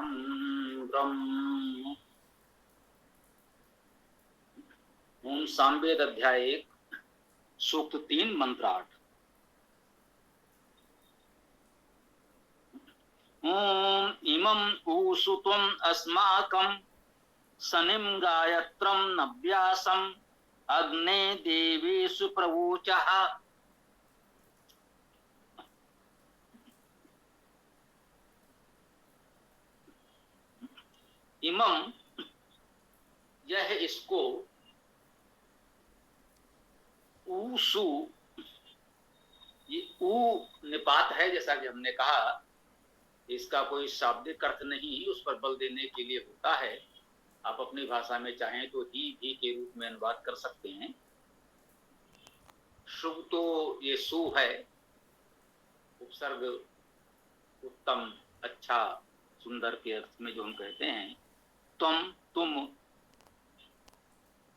ब्रह्म। ओम सामवेद अध्याय 1 सूक्त 3 मंत्र 8। ओम इमं ऊषु त्वम् अस्माकं सनिं गायत्रं नव्यासम् अग्ने देवेषु प्रवोचः। इमं यह इसको, ऊषु ये ऊ निपात है, जैसा कि हमने कहा इसका कोई शाब्दिक अर्थ नहीं, उस पर बल देने के लिए होता है। आप अपनी भाषा में चाहें तो ही भी के रूप में अनुवाद कर सकते हैं। शुभ तो ये सु है, उपसर्ग उत्तम, अच्छा, सुंदर के अर्थ में जो हम कहते हैं। तुम, तुम,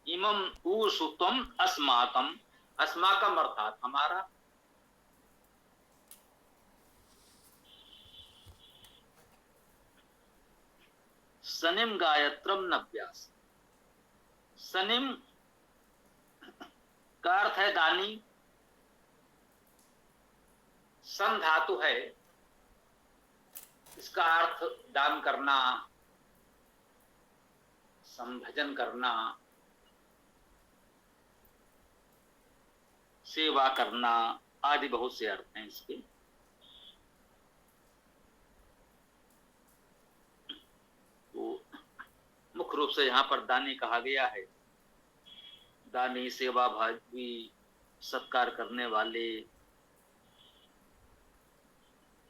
इमं ऊषु त्वम् अस्माकं, अस्माकं अर्थात हमारा, सनिम गायत्रम नव्यास। सनिम का अर्थ है दानी, सन धातु है, इसका अर्थ दान करना, संभजन करना, सेवा करना आदि बहुत से अर्थ हैं इसके। तो मुख्य रूप से यहाँ पर दानी कहा गया है। दानी, सेवा भावी, सत्कार करने वाले,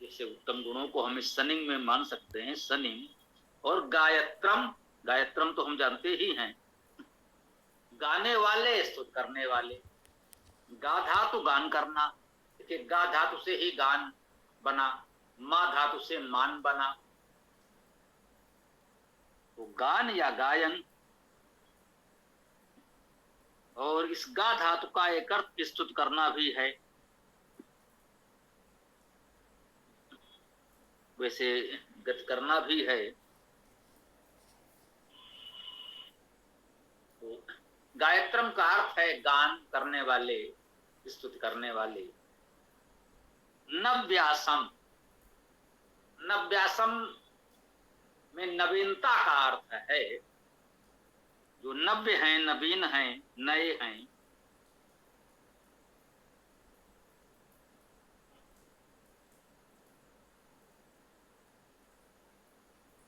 जैसे उत्तम गुणों को हम इस सनिंग में मान सकते हैं। सनिंग और गायत्रम, गायत्रम तो हम जानते ही हैं, गाने वाले, स्तुत करने वाले। गा धातु गान करना, देखिए गा धातु से ही गान बना, मा धातु से मान बना। तो गान या गायन, और इस गा धातु का एक अर्थ स्तुत करना भी है। वैसे गत करना भी है। तो गायत्रम का अर्थ है गान करने वाले, स्तुति करने वाले। नव्यासम, नव्यासम में नवीनता का अर्थ है। जो नव्य हैं, नवीन हैं, नए हैं।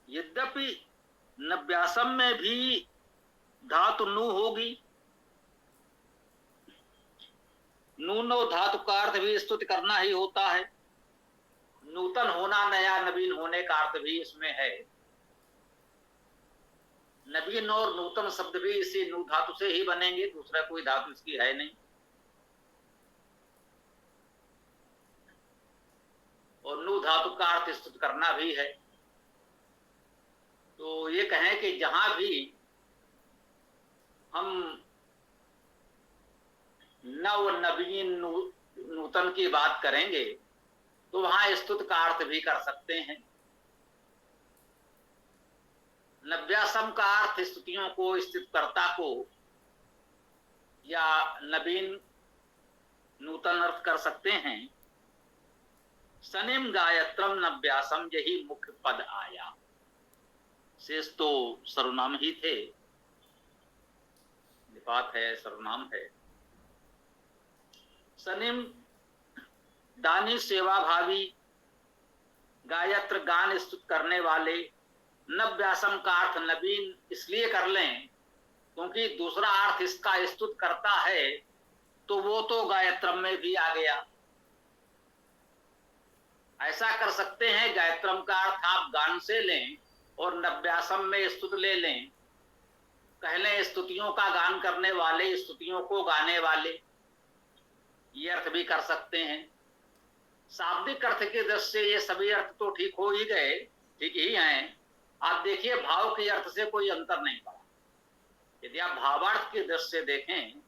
यद्यपि नव्यासम में भी धातु नु होगी, नूनो धातु का अर्थ भी स्तुति करना ही होता है। नूतन होना, नया, नवीन होने का अर्थ भी इसमें है। नवीन और नूतन शब्द भी इसी नु धातु से ही बनेंगे, दूसरा कोई धातु इसकी है नहीं। और नु धातु का अर्थ स्तुति करना भी है। तो ये कहें कि जहां भी हम नव, नवीन, नूतन की बात करेंगे तो वहां स्तुति का अर्थ भी कर सकते हैं। नव्यासम का अर्थ स्तुतियों को, स्तुतिकर्ता को, या नवीन, नूतन अर्थ कर सकते हैं। सनिम गायत्रम नव्यासम, यही मुख्य पद आया। शेष तो सर्वनाम ही थे, निपात है, सर्वनाम है। सनिम दानी, सेवा भावी, गायत्र गान स्तुत करने वाले। नव्यासम का अर्थ नवीन इसलिए कर लें क्योंकि दूसरा अर्थ इसका स्तुत करता है, तो वो तो गायत्रम में भी आ गया। ऐसा कर सकते हैं, गायत्रम का अर्थ आप गान से लें और नव्यासम में स्तुत ले लें। कह लें स्तुतियों का गान करने वाले, स्तुतियों को गाने वाले, ये अर्थ भी कर सकते हैं। शाब्दिक अर्थ के दृष्टि से ये सभी अर्थ तो ठीक हो ही गए, ठीक ही हैं। आप देखिए भाव के अर्थ से कोई अंतर नहीं पड़ा। यदि आप भावार्थ की दृष्टि से देखें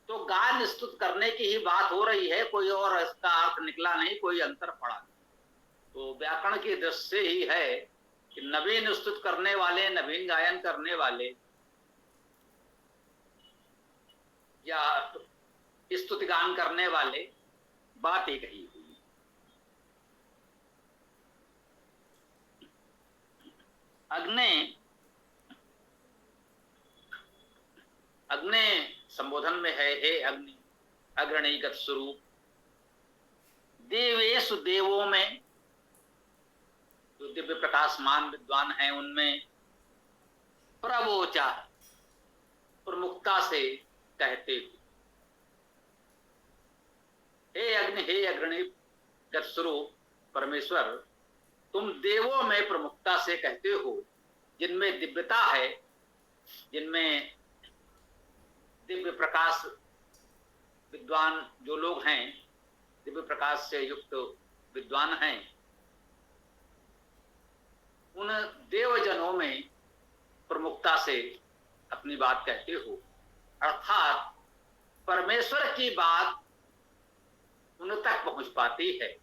तो गान स्तुत करने की ही बात हो रही है, कोई और इसका अर्थ निकला नहीं, कोई अंतर पड़ा नहीं। तो व्याकरण की दृष्टि से ही है कि नवीन स्तुत करने वाले, नवीन गायन करने वाले या स्तुति गान करने वाले बात एक ही हुई। अग्नि अग्नि संबोधन में है, हे अग्नि अग्रणीगत स्वरूप, देवेशु देवों में, जो दिव्य प्रकाशमान विद्वान हैं उनमें, प्रवोचा प्रमुखता से कहते हुए, हे अग्नि हे अग्रणीगत स्वरूप परमेश्वर, तुम देवों में प्रमुखता से कहते हो, जिनमें दिव्यता है, जिनमें दिव्य प्रकाश विद्वान जो लोग हैं, दिव्य प्रकाश से युक्त विद्वान हैं, उन देवजनों में प्रमुखता से अपनी बात कहते हो। अर्थात परमेश्वर की बात उन तक पहुंच पाती है,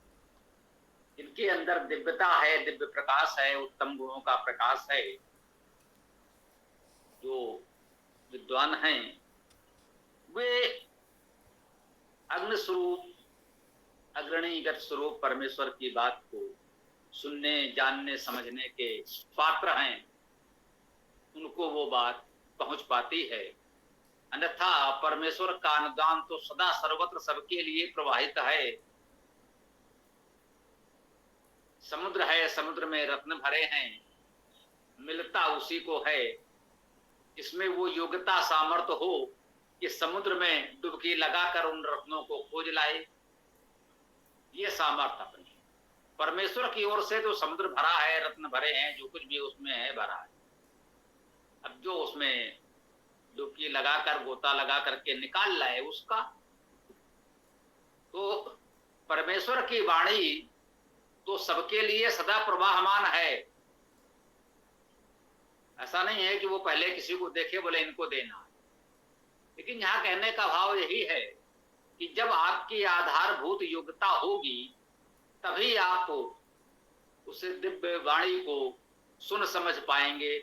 इनके अंदर दिव्यता है, दिव्य प्रकाश है, उत्तम गुणों का प्रकाश है। जो विद्वान हैं वे अग्नि स्वरूप, अग्रणीगत स्वरूप परमेश्वर की बात को सुनने, जानने, समझने के पात्र हैं, उनको वो बात पहुंच पाती है। अन्यथा परमेश्वर का अनुदान तो सदा सर्वत्र सबके लिए प्रवाहित है। समुद्र है, समुद्र में रत्न भरे हैं, मिलता उसी को है। इसमें वो योग्यता सामर्थ्य हो कि समुद्र में डुबकी लगाकर उन रत्नों को खोज लाए, ये सामर्थ्य अपनी परमेश्वर की ओर से तो समुद्र भरा है, रत्न भरे हैं, जो कुछ भी उसमें है भरा है। अब जो उसमें डुबकी लगाकर, गोता लगा करके निकाल लाए उसका, तो परमेश्वर की वाणी तो सबके लिए सदा प्रवाहमान है। ऐसा नहीं है कि वो पहले किसी को देखे बोले इनको देना, लेकिन यहां कहने का भाव यही है कि जब आपकी आधारभूत योग्यता होगी तभी आप उस दिव्य वाणी को सुन समझ पाएंगे,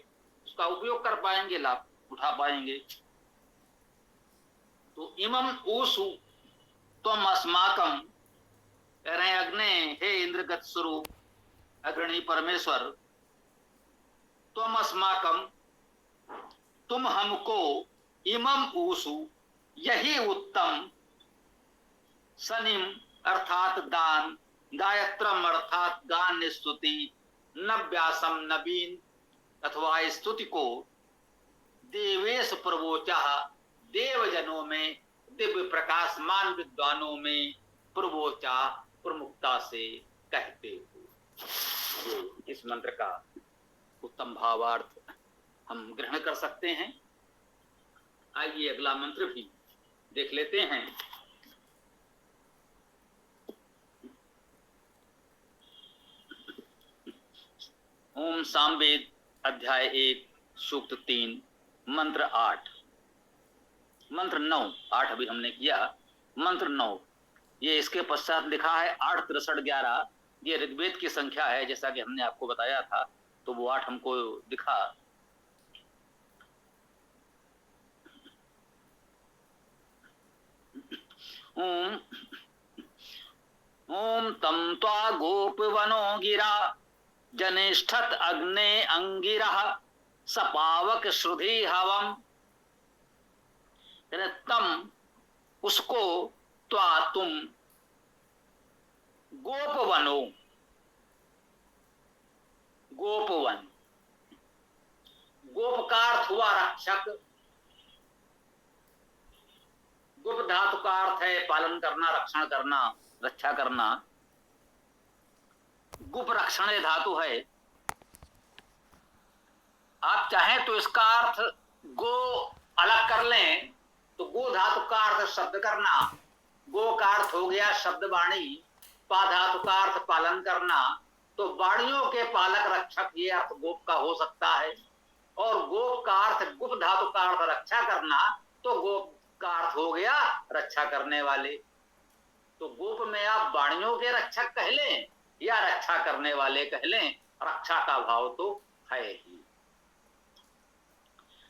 उसका उपयोग कर पाएंगे, लाभ उठा पाएंगे। तो इमम ऊसु त्वम अस्माकम, कह रहे हैं अग्नि हे इंद्रगत स्वरूप अग्रणी परमेश्वर, त्वम अस्माकम, तुम हमको, इमम ऊसु यही उत्तम, सनिम अर्थात गान, गायत्रम अर्थात गान स्तुति, नव्यासम नवीन अथवा स्तुति को, देवेश प्रवोचा देवजनों में, दिव्य प्रकाशमान विद्वानों में, प्रवोचा प्रमुखता से कहते हो। इस मंत्र का उत्तम भावार्थ हम ग्रहण कर सकते हैं। आइए अगला मंत्र भी देख लेते हैं। ओम सामवेद अध्याय 1 सूक्त 3 मंत्र 8, मंत्र 9, 8 अभी हमने किया, मंत्र 9 ये इसके पश्चात लिखा है 8 63 11, ये ऋग्वेद की संख्या है जैसा कि हमने आपको बताया था, तो वो 8 हमको दिखा। ओम ओम तम त्वा गोपवनो गिरा, जनिष्ठत अग्ने अंगिरः, सपावक श्रुधि हवम, तम उसको, त्वा तुम, गोपवनो, गोपवन, गोप का अर्थ हुआ रक्षक, गुप धातु का अर्थ है पालन करना, रक्षण करना, रक्षा करना, गुप रक्षण धातु है। आप चाहें तो इसका अर्थ गो अलग कर लें तो गो धातु का अर्थ शब्द करना, गो का अर्थ हो गया शब्द वाणी, पा धातु का अर्थ पालन करना, तो वाणियों के पालक रक्षक ये अर्थ गोप का हो सकता है। और गोप का अर्थ, गुप धातु का अर्थ रक्षा करना, तो गोप का अर्थ हो गया रक्षा करने वाले। तो गोप में आप वाणियों के रक्षक कह लें या रक्षा करने वाले कह लें, रक्षा का भाव तो है ही।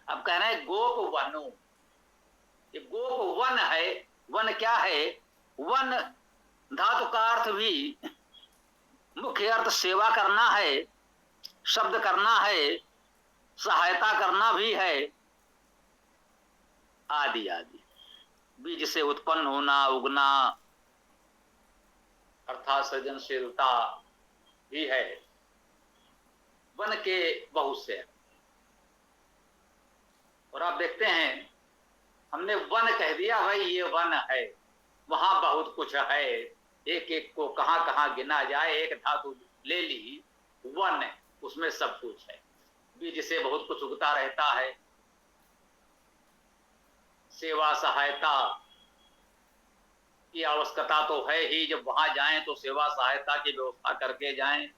अब कह रहे हैं गोप वनो, ये गोप वन है। वन क्या है? वन धातु का अर्थ भी मुख्य अर्थ सेवा करना है, शब्द करना है, सहायता करना भी है, आदि आदि। बीज से उत्पन्न होना, उगना, अर्थात सृजनशीलता भी है। वन के बहुत से, और आप देखते हैं हमने वन कह दिया, भाई ये वन है, वहां बहुत कुछ है, एक एक को कहां कहां गिना जाए, एक धातु ले ली, वन, उसमें सब कुछ है। बीज से बहुत कुछ उगता रहता है, सेवा सहायता की आवश्यकता तो है ही। जब वहां जाएं तो सेवा सहायता की व्यवस्था करके जाएं,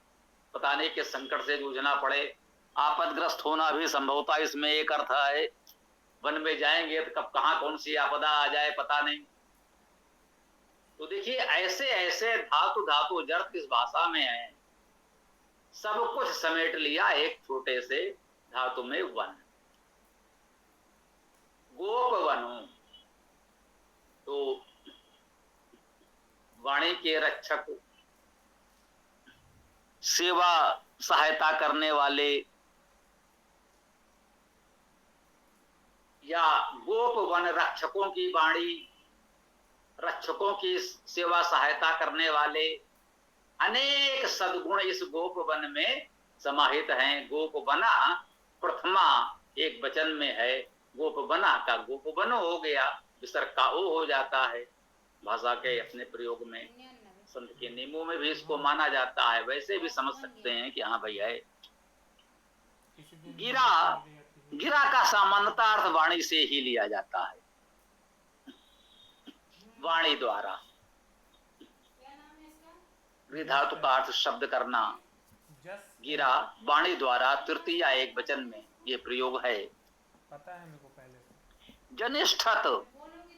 पता नहीं कि संकट से जूझना पड़े, आपदग्रस्त होना भी संभवतः इसमें एक अर्थ है। वन में जाएंगे तो कब कहां कौन सी आपदा आ जाए पता नहीं। तो देखिए ऐसे ऐसे धातु धातु जर्त इस भाषा में है, सब कुछ समेट लिया एक छोटे से धातु में वन। गोप वनो, तो वाणी के रक्षक, सेवा सहायता करने वाले, या गोप वन रक्षकों की वाणी, रक्षकों की सेवा सहायता करने वाले, अनेक सद्गुण इस गोप वन में समाहित हैं। गोप बना प्रथमा एक वचन में है, गोप बना का गोप बनो हो गया, विसर्ग का ओ हो जाता है। भाषा के अपने प्रयोग में, संत के नियमों में भी इसको माना जाता है, वैसे भी समझ सकते हैं कि हाँ भाई है। गिरा, गिरा का सामान्यता अर्थ वाणी से ही लिया जाता है, वाणी द्वारा। धातु का अर्थ शब्द करना, गिरा वाणी द्वारा तृतीय एक वचन में ये प्रयोग है। पता है मेरे को पहले से। जनिष्ठत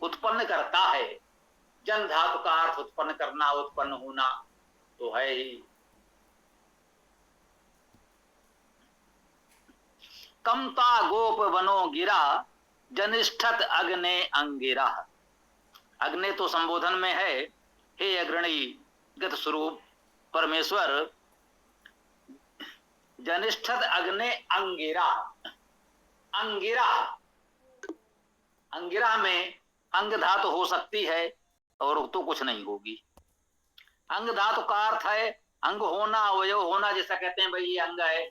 उत्पन्न करता है, जन धातु का अर्थ उत्पन्न करना, उत्पन्न होना तो है ही। कमता गोप वनो गिरा, जनिष्ठत अग्ने अंगिरा। अग्नि तो संबोधन में है, हे अग्रणी गत स्वरूप परमेश्वर, जनिष्ठत अग्ने अंगिरा। अंगिरा, अंगिरा में अंग धातु हो सकती है और तो कुछ नहीं होगी। अंग धातु का अर्थ है अंग होना, अवयव होना, जैसा कहते हैं भाई ये अंग है।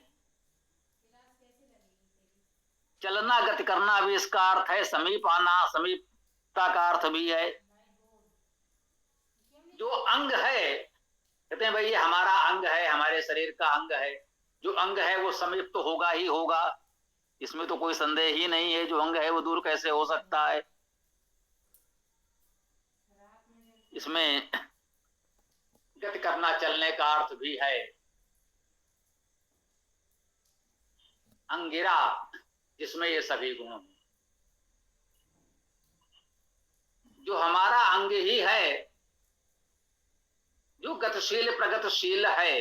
चलना गति करना भी इसका अर्थ है, समीप आना, समीपता का अर्थ भी है। जो अंग है, कहते हैं भाई ये हमारा अंग है, हमारे शरीर का अंग है, जो अंग है वो समीप तो होगा ही होगा, इसमें तो कोई संदेह ही नहीं है। जो अंग है वो दूर कैसे हो सकता है? इसमें गति करना, चलने का अर्थ भी है। अंगिरा जिसमें ये सभी गुण, जो हमारा अंग ही है, जो गतिशील प्रगतिशील है,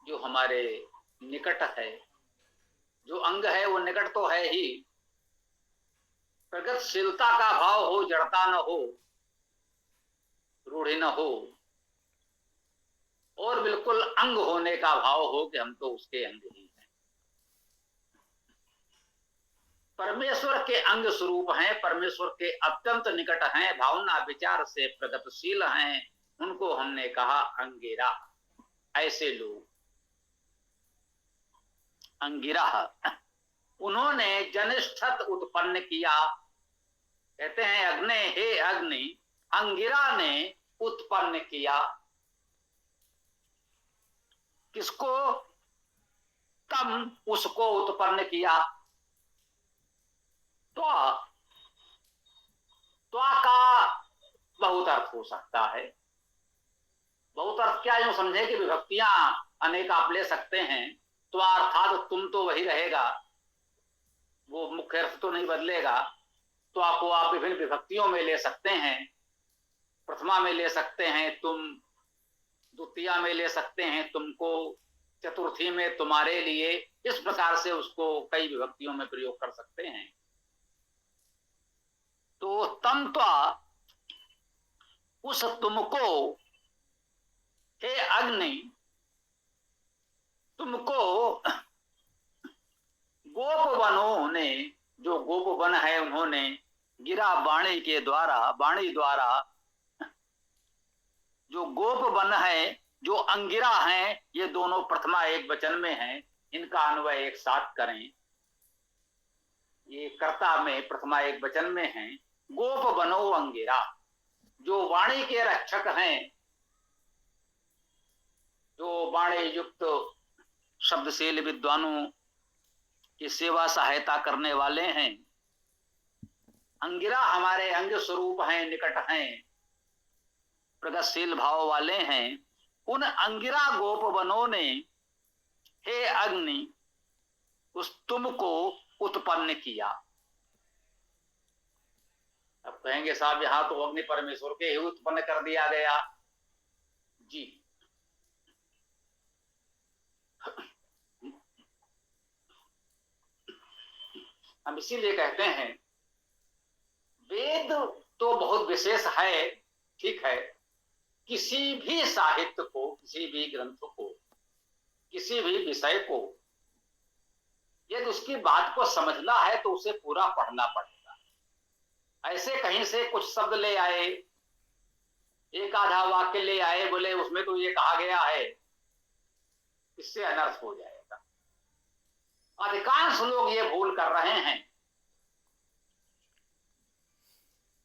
जो हमारे निकट है, जो अंग है वो निकट तो है ही, प्रगतिशीलता का भाव हो, जड़ता न हो, रूढ़ी न हो, और बिल्कुल अंग होने का भाव हो कि हम तो उसके अंग ही हैं। परमेश्वर के अंग स्वरूप हैं, परमेश्वर के अत्यंत निकट हैं, भावना विचार से प्रगतिशील हैं, उनको हमने कहा अंगिरा। ऐसे लोग अंगिरा, उन्होंने जनिष्ठत उत्पन्न किया। कहते हैं अग्नि, हे अग्नि, अंगिरा ने उत्पन्न किया। किसको? तम, उसको उत्पन्न किया। त्वा का बहुत अर्थ हो सकता है। बहुत अर्थ क्या, यूं समझे कि विभक्तियां अनेक आप ले सकते हैं। त्वा अर्थात तुम तो वही रहेगा, वो मुख्य अर्थ तो नहीं बदलेगा। त्वा को आप विभिन्न विभक्तियों में ले सकते हैं, प्रथमा में ले सकते हैं तुम, द्वितीया में ले सकते हैं तुमको, चतुर्थी में तुम्हारे लिए, इस प्रकार से उसको कई विभक्तियों में प्रयोग कर सकते हैं। तो तम त्वा, उस तुमको, हे अग्नि, तुमको गोपवनों ने, जो गोपवन है उन्होंने, गिरा वाणी के द्वारा, वाणी द्वारा, जो गोपवन है, जो अंगिरा हैं, ये दोनों प्रथमा एक वचन में हैं, इनका अन्वय एक साथ करें। ये कर्ता में प्रथमा एक वचन में है। गोपवनो अंगिरा, जो वाणी के रक्षक हैं, जो वाणी युक्त शब्दशील विद्वानों की सेवा सहायता करने वाले हैं। अंगिरा हमारे अंग स्वरूप हैं, निकट हैं, प्रगतिशील भाव वाले हैं। उन अंगिरा गोपवनों ने, हे अग्नि, उस तुमको उत्पन्न किया। अब कहेंगे साहब यहां तो अग्नि परमेश्वर के ही उत्पन्न कर दिया गया। जी, हम इसीलिए कहते हैं वेद तो बहुत विशेष है, ठीक है। किसी भी साहित्य को, किसी भी ग्रंथ को, किसी भी विषय को यदि उसकी बात को समझना है तो उसे पूरा पढ़ना पड़ेगा। ऐसे कहीं से कुछ शब्द ले आए, एक आधा वाक्य ले आए, बोले उसमें तो ये कहा गया है, इससे अनर्थ हो जाएगा। अधिकांश लोग ये भूल कर रहे हैं।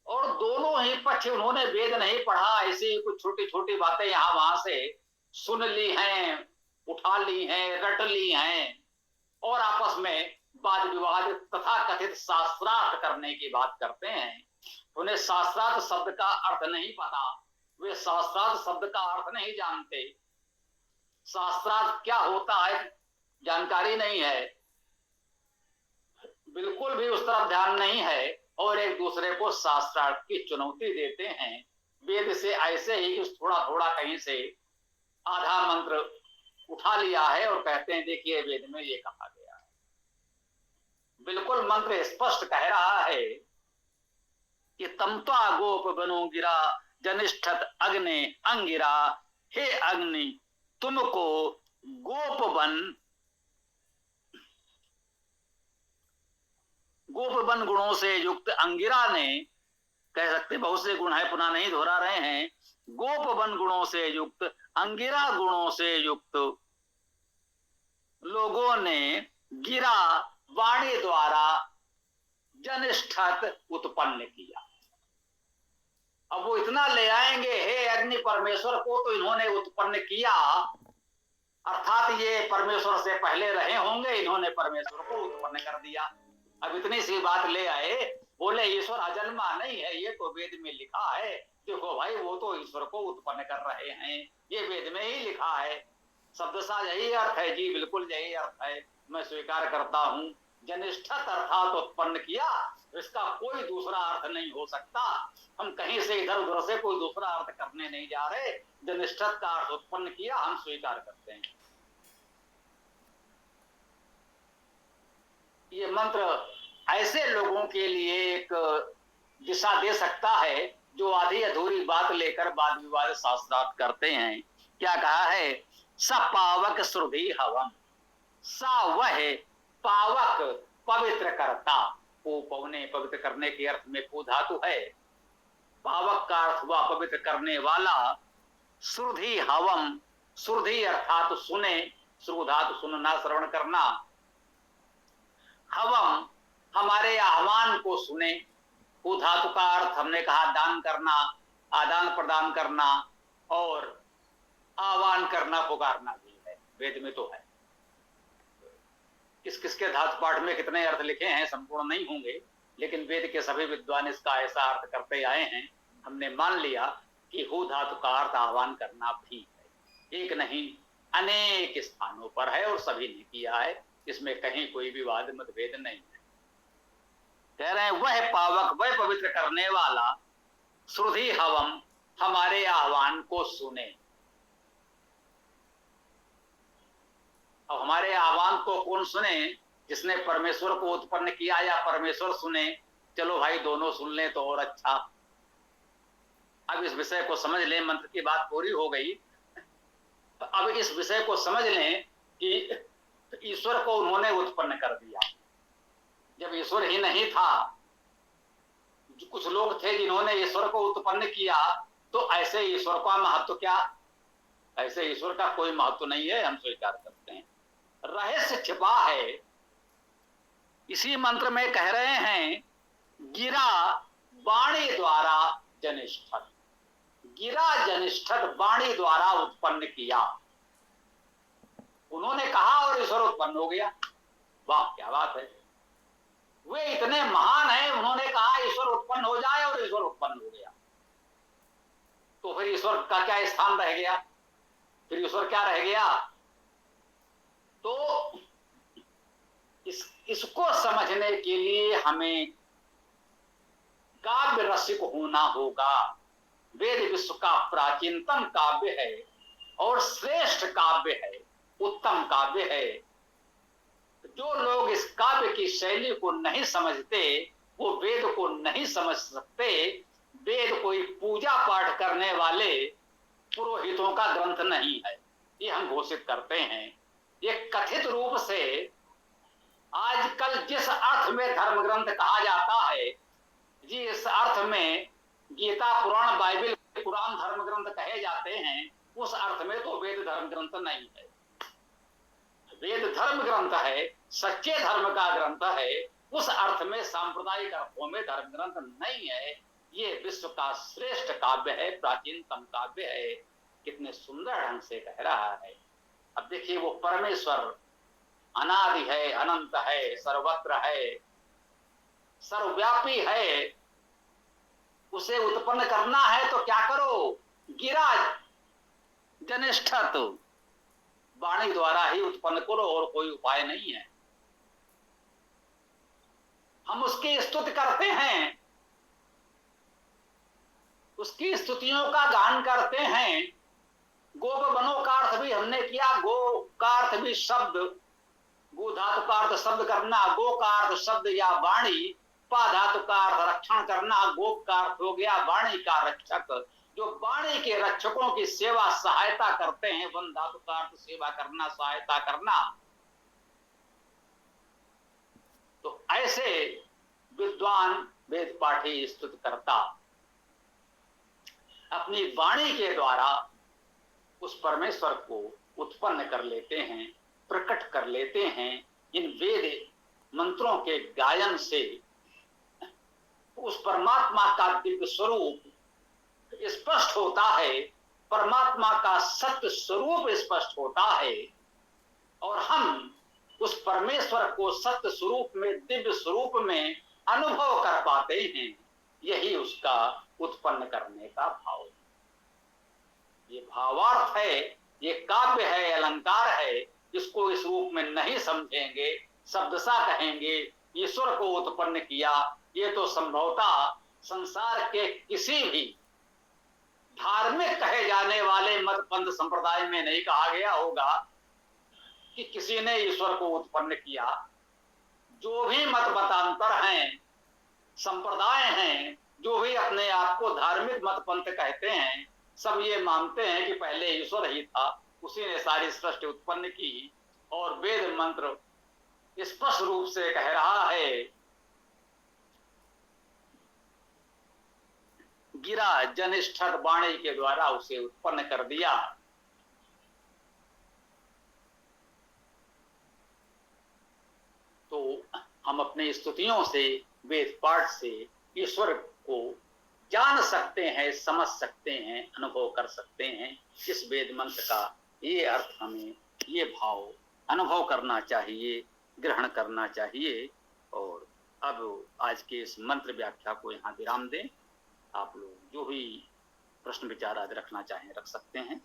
और दोनों ही पक्ष, उन्होंने वेद नहीं पढ़ा, ऐसी कुछ छोटी छोटी बातें यहां वहां से सुन ली हैं, उठा ली हैं, रट ली हैं, और आपस में वाद विवाद तथा कथित शास्त्रार्थ करने की बात करते हैं। उन्हें शास्त्रार्थ शब्द का अर्थ नहीं पता, वे शास्त्रार्थ शब्द का अर्थ नहीं जानते, शास्त्रार्थ क्या होता है जानकारी नहीं है, बिल्कुल भी उस तरफ ध्यान नहीं है, और एक दूसरे को शास्त्रार्थ की चुनौती देते हैं। वेद से ऐसे ही थोड़ा थोड़ा कहीं से आधा मंत्र उठा लिया है और कहते हैं देखिए वेद में ये कहा गया है। बिल्कुल मंत्र स्पष्ट कह रहा है कि तमत्वा गोप बनो गिरा जनिष्ठत अग्नि अंगिरा, हे अग्नि, तुमको गोपवन, गोपवन गुणों से युक्त अंगिरा ने, कह सकते बहुत से गुण है, पुनः नहीं दोहरा रहे हैं, गोपवन गुणों से युक्त, अंगिरा गुणों से युक्त लोगों ने गिरा वाणी द्वारा जनिष्ठत उत्पन्न किया। अब वो इतना ले आएंगे, हे अग्नि परमेश्वर को तो इन्होंने उत्पन्न किया, अर्थात ये परमेश्वर से पहले रहे होंगे, इन्होंने परमेश्वर को उत्पन्न कर दिया। अब इतनी सी बात ले आए, बोले ईश्वर अजन्मा नहीं है, ये तो वेद में लिखा है, देखो भाई वो तो ईश्वर को उत्पन्न कर रहे हैं, ये वेद में ही लिखा है, शब्दशः यही अर्थ है। जी बिल्कुल यही अर्थ है, मैं स्वीकार करता हूं। जनिष्ठत अर्थात उत्पन्न किया, इसका कोई दूसरा अर्थ नहीं हो सकता। हम कहीं से इधर उधर से कोई दूसरा अर्थ करने नहीं जा रहे। जनिष्ठत का अर्थ उत्पन्न किया, हम स्वीकार करते हैं। ये मंत्र ऐसे लोगों के लिए एक दिशा दे सकता है जो आधी अधूरी बात लेकर वाद विवाद शास्त्रार्थ करते हैं। क्या कहा है? स पावक श्रुधि हवम, सा वह पावक पवित्र करता। को पवने पवित्र करने के अर्थ में को धातु है, पावक का अर्थ हुआ पवित्र करने वाला। श्रुधि हवम, श्रुधि अर्थात सुने, श्रु धातु सुनना, श्रवण करना। हवम हमारे आह्वान को सुने, को धातु का अर्थ हमने कहा दान करना, आदान प्रदान करना और आह्वान करना, पुकारना भी है, वेद में तो है। किस किसके धातु पाठ में कितने अर्थ लिखे हैं संपूर्ण नहीं होंगे, लेकिन वेद के सभी विद्वान इसका ऐसा अर्थ करते आए हैं। हमने मान लिया कि हो धातु का अर्थ आह्वान करना भी है, एक नहीं अनेक स्थानों पर है और सभी ने किया है, इसमें कहीं कोई विवाद मतभेद नहीं है। कह रहे हैं वह पावक, वह पवित्र करने वाला, श्रुधि हवम, हमारे आह्वान को सुने। अब हमारे आह्वान को कौन सुने? जिसने परमेश्वर को उत्पन्न किया या परमेश्वर सुने? चलो भाई दोनों सुन लें तो और अच्छा। अब इस विषय को समझ लें, मंत्र की बात पूरी हो गई। तो अब इस विषय को समझ लें कि ईश्वर को उन्होंने उत्पन्न कर दिया। जब ईश्वर ही नहीं था, कुछ लोग थे जिन्होंने ईश्वर को उत्पन्न किया, तो ऐसे ईश्वर का महत्व क्या? ऐसे ईश्वर का कोई महत्व नहीं है, हम स्वीकार करते हैं। रहस्य छिपा है। इसी मंत्र में कह रहे हैं, गिरा वाणी द्वारा जनिष्ठत। गिरा जनिष्ठत, वाणी द्वारा उत्पन्न किया। उन्होंने कहा और ईश्वर उत्पन्न हो गया। वाह क्या बात है! वे इतने महान हैं, उन्होंने कहा ईश्वर उत्पन्न हो जाए और ईश्वर उत्पन्न हो गया। तो फिर ईश्वर का क्या स्थान रह गया? फिर ईश्वर क्या रह गया? तो इसको समझने के लिए हमें काव्य रसिक होना होगा। वेद विश्व का प्राचीनतम काव्य है और श्रेष्ठ काव्य है, उत्तम काव्य है। जो लोग इस काव्य की शैली को नहीं समझते, वो वेद को नहीं समझ सकते। वेद कोई पूजा पाठ करने वाले पुरोहितों का ग्रंथ नहीं है, ये हम घोषित करते हैं। ये कथित रूप से आजकल जिस अर्थ में धर्म ग्रंथ कहा जाता है, जी इस अर्थ में गीता, पुराण, बाइबल, कुरान धर्म ग्रंथ कहे जाते हैं, उस अर्थ में तो वेद धर्म ग्रंथ नहीं है। वेद धर्म ग्रंथ है, सच्चे धर्म का ग्रंथ है। उस अर्थ में सांप्रदायिक अर्थों में धर्म ग्रंथ नहीं है। ये विश्व का श्रेष्ठ काव्य है, प्राचीनतम काव्य है। कितने सुंदर ढंग से कह रहा है। अब देखिए, वो परमेश्वर अनादि है, अनंत है, सर्वत्र है, सर्वव्यापी है। उसे उत्पन्न करना है तो क्या करो? गिरा जनिष्ठत, वाणी द्वारा ही उत्पन्न करो, और कोई उपाय नहीं है। हम उसकी स्तुति करते हैं, उसकी स्तुतियों का गान करते हैं। गोप बनो का अर्थ भी हमने किया। गो का अर्थ भी शब्द, गो धातु का अर्थ शब्द करना, गो का अर्थ शब्द या वाणी, पा धातु का अर्थ रक्षण करना, गोप का अर्थ हो गया वाणी का रक्षक। जो वाणी के रक्षकों की सेवा सहायता करते हैं, वन धातु का अर्थ सेवा करना, सहायता करना। तो ऐसे विद्वान वेद पाठी स्तुति करता अपनी वाणी के द्वारा उस परमेश्वर को उत्पन्न कर लेते हैं, प्रकट कर लेते हैं। इन वेद मंत्रों के गायन से उस परमात्मा का दिव्य स्वरूप स्पष्ट होता है, परमात्मा का सत्य स्वरूप स्पष्ट होता है, और हम उस परमेश्वर को सत्य स्वरूप में, दिव्य स्वरूप में अनुभव कर पाते हैं। यही उसका उत्पन्न करने का भाव है। ये भावार्थ है, ये काव्य है, अलंकार है। इसको इस रूप में नहीं समझेंगे, शब्दसा कहेंगे ईश्वर को उत्पन्न किया, ये तो संभवतः संसार के किसी भी धार्मिक कहे जाने वाले मत पंथ संप्रदाय में नहीं कहा गया होगा कि किसी ने ईश्वर को उत्पन्न किया। जो भी मत मतांतर हैं, संप्रदाय हैं, जो भी अपने आप को धार्मिक मत पंथ कहते हैं, सब ये मानते हैं कि पहले ईश्वर ही था, उसी ने सारी सृष्टि उत्पन्न की। और वेद मंत्र स्पष्ट रूप से कह रहा है, गिरा जनिष्ठत, वाणी के द्वारा उसे उत्पन्न कर दिया। तो हम अपनी स्तुतियों से, वेद पाठ से ईश्वर को जान सकते हैं, समझ सकते हैं, अनुभव कर सकते हैं। इस वेद मंत्र का ये अर्थ, हमें ये भाव अनुभव करना चाहिए, ग्रहण करना चाहिए। और अब आज के इस मंत्र व्याख्या को यहाँ विराम दें। आप लोग जो भी प्रश्न विचार आदि रखना चाहें रख सकते हैं।